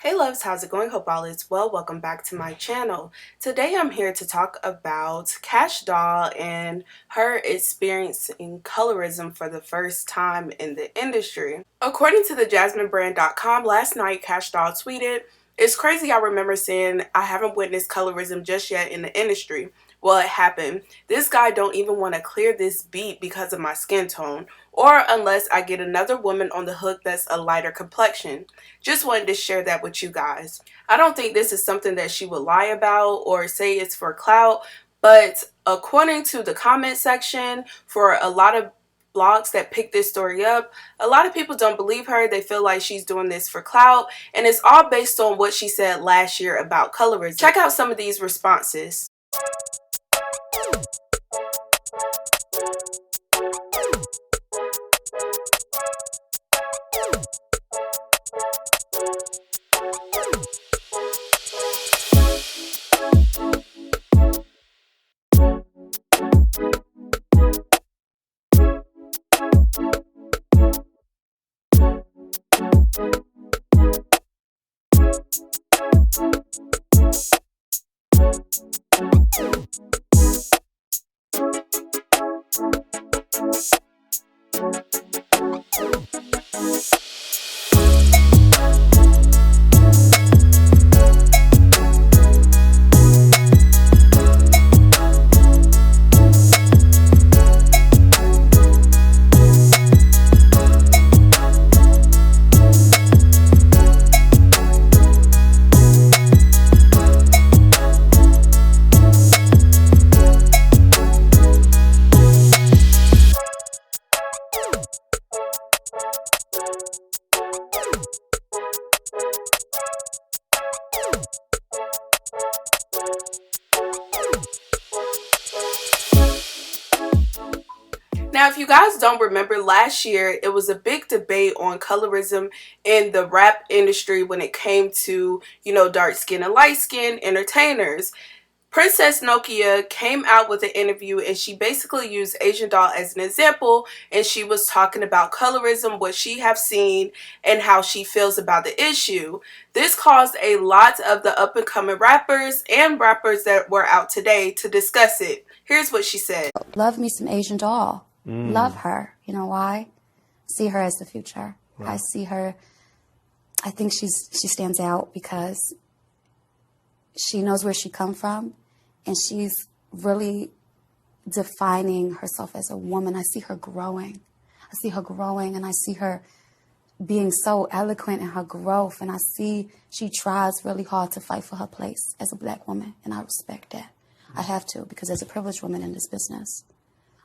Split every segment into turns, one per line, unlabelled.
Hey loves, how's it going? Hope all is well. Welcome back to my channel. Today I'm here to talk about Kash Doll and her experiencing colorism for the first time in the industry. According to the JasmineBrand.com, last night Kash Doll tweeted, "It's crazy I remember saying I haven't witnessed colorism just yet in the industry. Well, it happened. This guy don't even want to clear this beat because of my skin tone, or unless I get another woman on the hook that's a lighter complexion. Just wanted to share that with you guys." I don't think this is something that she would lie about or say it's for clout, but according to the comment section for a lot of blogs that pick this story up, a lot of people don't believe her. They feel like she's doing this for clout, and it's all based on what she said last year about colorism. Check out some of these responses. Now, if you guys don't remember, last year it was a big debate on colorism in the rap industry when it came to, dark skin and light skin entertainers. Princess Nokia came out with an interview and she basically used Asian Doll as an example, and she was talking about colorism, what she have seen, and how she feels about the issue. This caused a lot of the up and coming rappers and rappers that were out today to discuss it. Here's what she said.
Love me some Asian Doll. Love her. You know why? See her as the future. Right. I see her. I think she stands out because she knows where she come from, and she's really defining herself as a woman. I see her growing. And I see her being so eloquent in her growth, and I see she tries really hard to fight for her place as a black woman, and I respect that. I have to, because as a privileged woman in this business,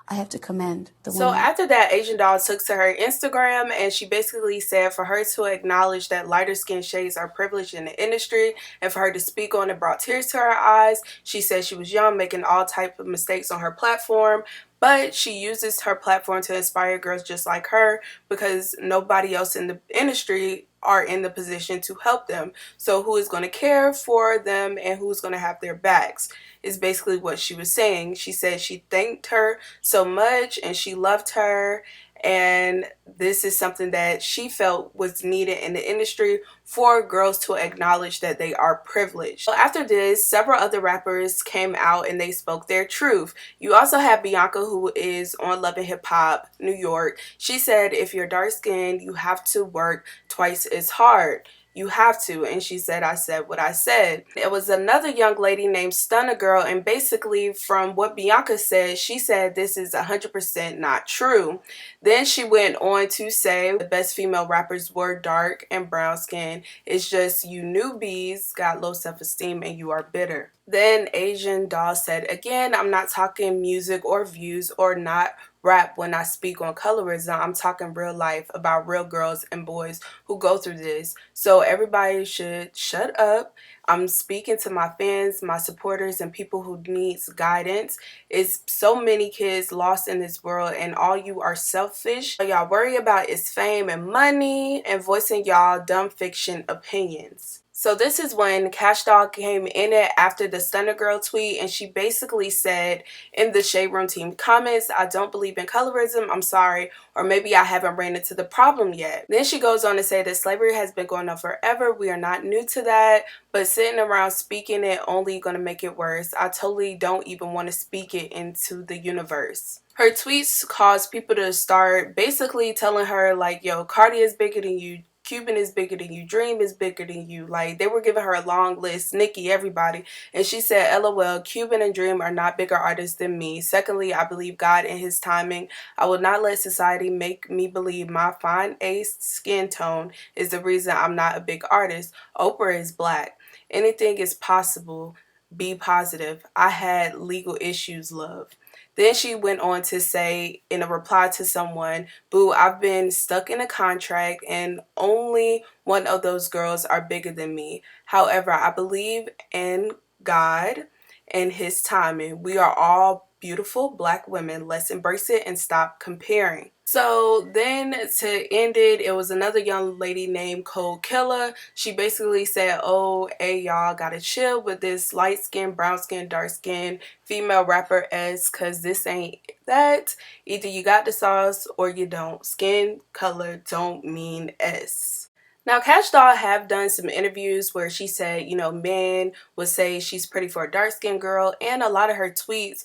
I have to commend the women.
So after that, Asian Doll took to her Instagram and she basically said for her to acknowledge that lighter skin shades are privileged in the industry, and for her to speak on it brought tears to her eyes. She said she was young, making all type of mistakes on her platform, but she uses her platform to inspire girls just like her because nobody else in the industry are in the position to help them. So who is going to care for them and who's going to have their backs is basically what she was saying. She said she thanked her so much and she loved her, and this is something that she felt was needed in the industry for girls to acknowledge that they are privileged. So after this, several other rappers came out and they spoke their truth. You also have Bianca, who is on Love and Hip Hop New York. She said if you're dark skinned, you have to work twice as hard. You have to. And she said, I said what I said. It was another young lady named Stunner Girl, and basically from what Bianca said, she said this is 100% not true. Then she went on to say the best female rappers were dark and brown skin. It's just you newbies got low self-esteem and you are bitter. Then Asian Doll said, again, I'm not talking music or views or not rap when I speak on colorism. I'm talking real life about real girls and boys who go through this. So everybody should shut up. I'm speaking to my fans, my supporters, and people who needs guidance. It's so many kids lost in this world, and all you are selfish. All y'all worry about is fame and money and voicing y'all dumb fiction opinions. So this is when Kash Doll came in it after the Stunner Girl tweet, and she basically said in the Shade Room team comments, "I don't believe in colorism, I'm sorry, or maybe I haven't ran into the problem yet." Then she goes on to say that slavery has been going on forever, we are not new to that, but sitting around speaking it only gonna make it worse. I totally don't even want to speak it into the universe. Her tweets caused people to start basically telling her like, yo, Cardi is bigger than you, Cuban is bigger than you, Dream is bigger than you. Like, they were giving her a long list, Nicki, everybody. And she said, LOL, Cuban and Dream are not bigger artists than me. Secondly, I believe God in his timing. I will not let society make me believe my fine ace skin tone is the reason I'm not a big artist. Oprah is black. Anything is possible. Be positive. I had legal issues, love. Then she went on to say in a reply to someone, "Boo, I've been stuck in a contract and only one of those girls are bigger than me. However, I believe in God and his timing. We are all beautiful black women. Let's embrace it and stop comparing." So then to end it, it was another young lady named Cold Killer. She basically said, "Oh, hey y'all, gotta chill with this light skin, brown skin, dark skin female rapper S, cause this ain't that. Either you got the sauce or you don't. Skin color don't mean S." Now, Kash Doll have done some interviews where she said, men would say she's pretty for a dark-skinned girl, and a lot of her tweets,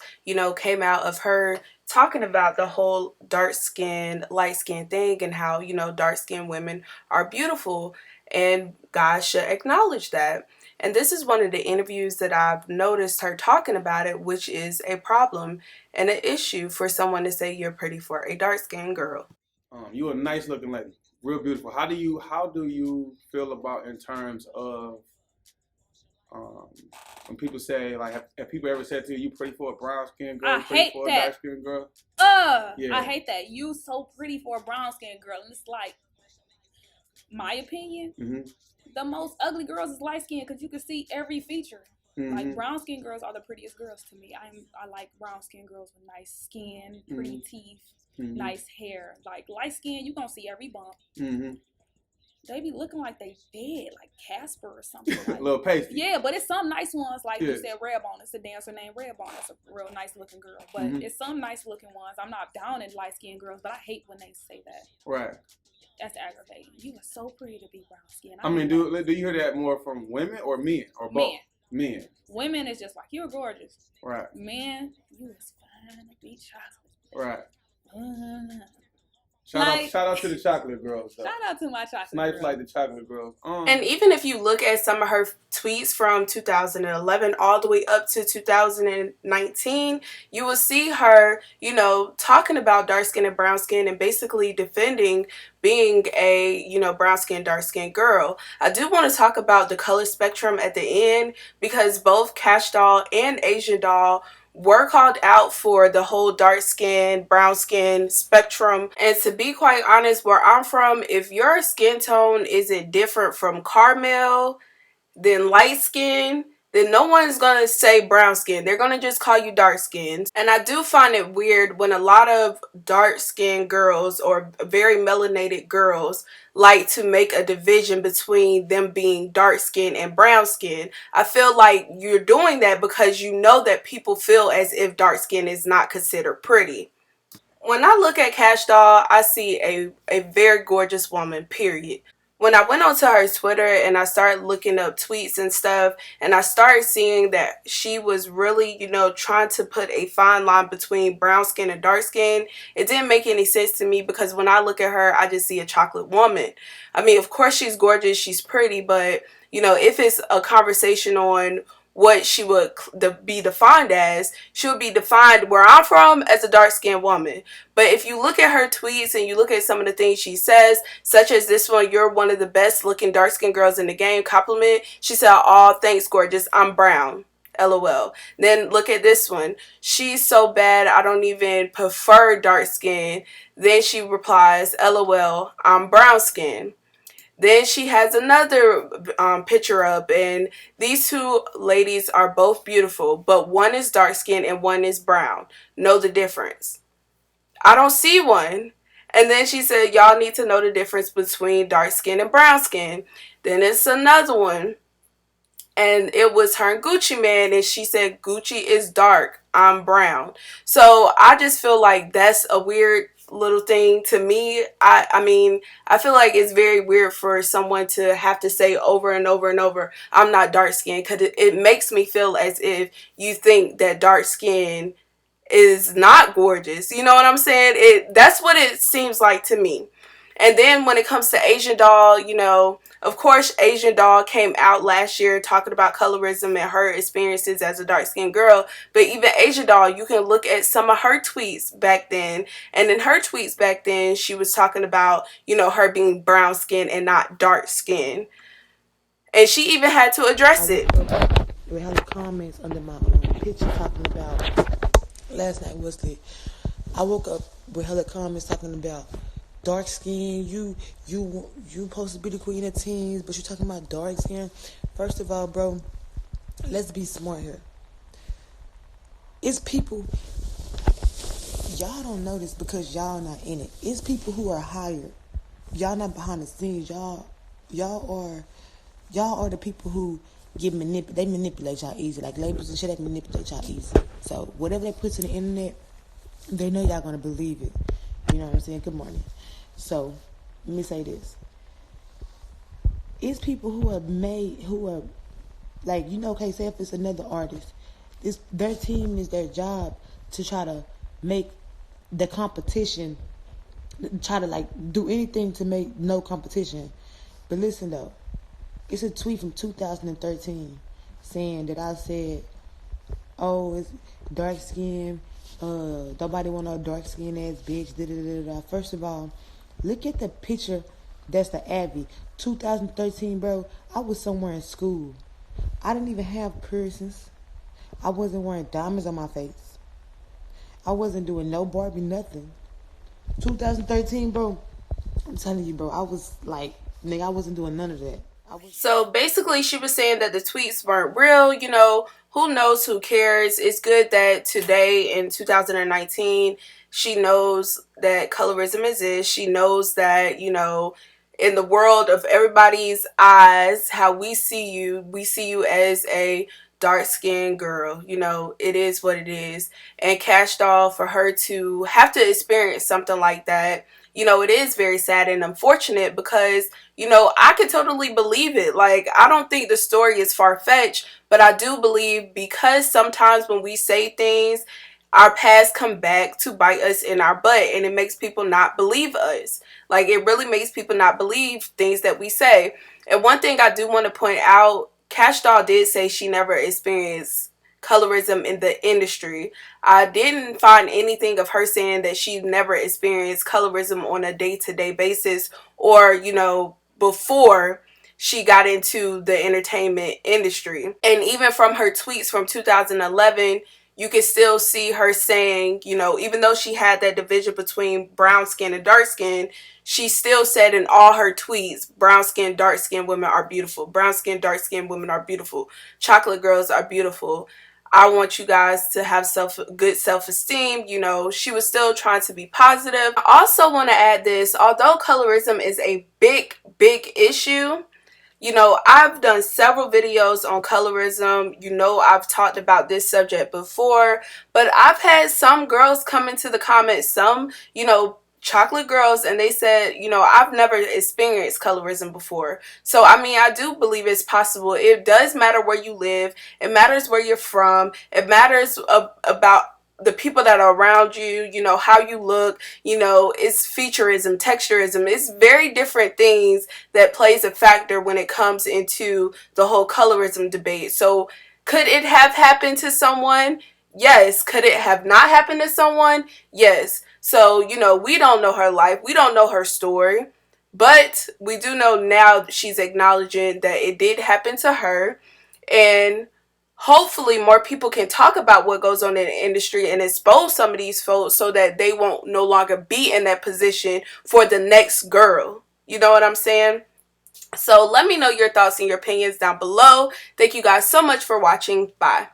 came out of her talking about the whole dark skin, light skin thing and how, dark skinned women are beautiful and guys should acknowledge that. And this is one of the interviews that I've noticed her talking about it, which is a problem and an issue for someone to say you're pretty for a dark skinned girl.
You're a nice looking lady, real beautiful. How do you feel about in terms of um, when people say like have people ever said to you, you pretty for a brown skinned girl,
I
you pretty
hate
for a
that.
dark skinned girl?
Yeah. I hate that. You so pretty for a brown skinned girl, and it's like, my opinion, the most ugly girls is light skinned because you can see every feature. Like, brown skinned girls are the prettiest girls to me. I like brown skinned girls with nice skin, pretty teeth, nice hair. Like, light skin, you gonna see every bump. They be looking like they dead, like Casper or something. Like,
little pasty.
Yeah, but it's some nice ones, like you said, Redbone. It's a dancer named Redbone. That's a real nice looking girl. But it's some nice looking ones. I'm not down in light skinned girls, but I hate when they say that.
Right.
That's aggravating. You are so pretty to be brown skinned.
I mean, do you hear that more from women or men or both? Men.
Women is just like, you're gorgeous.
Right.
Men, you is fine to be chocolate.
Right. Shout out to the chocolate girls, though.
Shout out to my chocolate
Nice
girls.
like the chocolate girls.
And even if you look at some of her tweets from 2011 all the way up to 2019, you will see her, talking about dark skin and brown skin and basically defending being a, brown skin, dark skin girl. I do want to talk about the color spectrum at the end because both Kash Doll and Asian Doll were called out for the whole dark skin, brown skin spectrum. And to be quite honest, where I'm from, if your skin tone isn't different from caramel, then light skin, then no one's gonna say brown skin. They're gonna just call you dark skins. And I do find it weird when a lot of dark skinned girls or very melanated girls like to make a division between them being dark skin and brown skin. I feel like you're doing that because you know that people feel as if dark skin is not considered pretty. When I look at Kash Doll, I see a very gorgeous woman, period. When I went onto her Twitter and I started looking up tweets and stuff, and I started seeing that she was really, trying to put a fine line between brown skin and dark skin, it didn't make any sense to me because when I look at her, I just see a chocolate woman. I mean, of course she's gorgeous, she's pretty, but, if it's a conversation on what she would be defined as, she would be defined where I'm from as a dark-skinned woman. But if you look at her tweets and you look at some of the things she says, such as this one, "You're one of the best looking dark-skinned girls in the game," compliment. She said, "Aw, thanks, gorgeous. I'm brown. LOL." Then look at this one. "She's so bad, I don't even prefer dark skin." Then she replies, "LOL, I'm brown skin." Then she has another picture up, and these two ladies are both beautiful, but one is dark skinned and one is brown. Know the difference? I don't see one. And then she said, y'all need to know the difference between dark skin and brown skin. Then it's another one. And it was her and Gucci Man, and she said, Gucci is dark, I'm brown. So I just feel like that's a weird little thing to me. I mean, I feel like it's very weird for someone to have to say over and over and over, I'm not dark skinned, because it makes me feel as if you think that dark skin is not gorgeous. You know what I'm saying? That's what it seems like to me. And then when it comes to Asian Doll, you know, of course, Asian Doll came out last year talking about colorism and her experiences as a dark-skinned girl. But even Asian Doll, you can look at some of her tweets back then. And in her tweets back then, she was talking about, you know, her being brown skin and not dark skin. And she even had to address it.
We had comments under my picture talking about, last night was the, I woke up with hella comments talking about dark skin, you supposed to be the queen of teens, but you're talking about dark skin. First of all, bro, let's be smart here. It's people, y'all don't know this because y'all not in it. It's people who are hired. Y'all not behind the scenes. Y'all are the people who get manipulated. They manipulate y'all easy. Like labels and shit, they manipulate y'all easy. So whatever they put to the internet, they know y'all gonna believe it. You know what I'm saying? Good morning. So let me say this. It's people who are like, you know, okay, say if it's another artist, their team is their job to try to make the competition, try to like do anything to make no competition. But listen though, it's a tweet from 2013 saying that I said, oh, it's dark skin, nobody want no dark skin ass bitch, da da da da. First of all, look at the picture. That's the Abby. 2013, bro. I was somewhere in school. I didn't even have piercings. I wasn't wearing diamonds on my face. I wasn't doing no Barbie nothing. 2013, bro. I'm telling you, bro. I was like, nigga, I wasn't doing none of that.
So basically, she was saying that the tweets weren't real. You know, who knows, who cares? It's good that today in 2019, she knows that colorism exists. She knows that, you know, in the world of everybody's eyes, how we see you as a dark-skinned girl. You know, it is what it is. And Kash Doll, for her to have to experience something like that, you know, it is very sad and unfortunate because, you know, I could totally believe it. Like, I don't think the story is far-fetched, but I do believe because sometimes when we say things, our past come back to bite us in our butt, and it makes people not believe us. Like, it really makes people not believe things that we say. And one thing I do want to point out, Kash Doll did say she never experienced colorism in the industry. I didn't find anything of her saying that she never experienced colorism on a day-to-day basis, or, you know, before she got into the entertainment industry. And even from her tweets from 2011, you can still see her saying, you know, even though she had that division between brown skin and dark skin, she still said in all her tweets, brown skin, dark skin women are beautiful. Brown skin, dark skin women are beautiful. Chocolate girls are beautiful. I want you guys to have good self-esteem. You know, she was still trying to be positive. I also want to add this, although colorism is a big issue, you know, I've done several videos on colorism. You know, I've talked about this subject before, but I've had some girls come into the comments, some, you know, chocolate girls, and they said, you know, I've never experienced colorism before. So, I mean, I do believe it's possible. It does matter where you live. It matters where you're from. It matters about the people that are around you, you know, how you look, you know, it's featureism, texturism. It's very different things that plays a factor when it comes into the whole colorism debate. So could it have happened to someone? Yes. Could it have not happened to someone? Yes. So, you know, we don't know her life. We don't know her story. But we do know now she's acknowledging that it did happen to her. And hopefully more people can talk about what goes on in the industry and expose some of these folks so that they won't no longer be in that position for the next girl. You know what I'm saying? So let me know your thoughts and your opinions down below. Thank you guys so much for watching. Bye.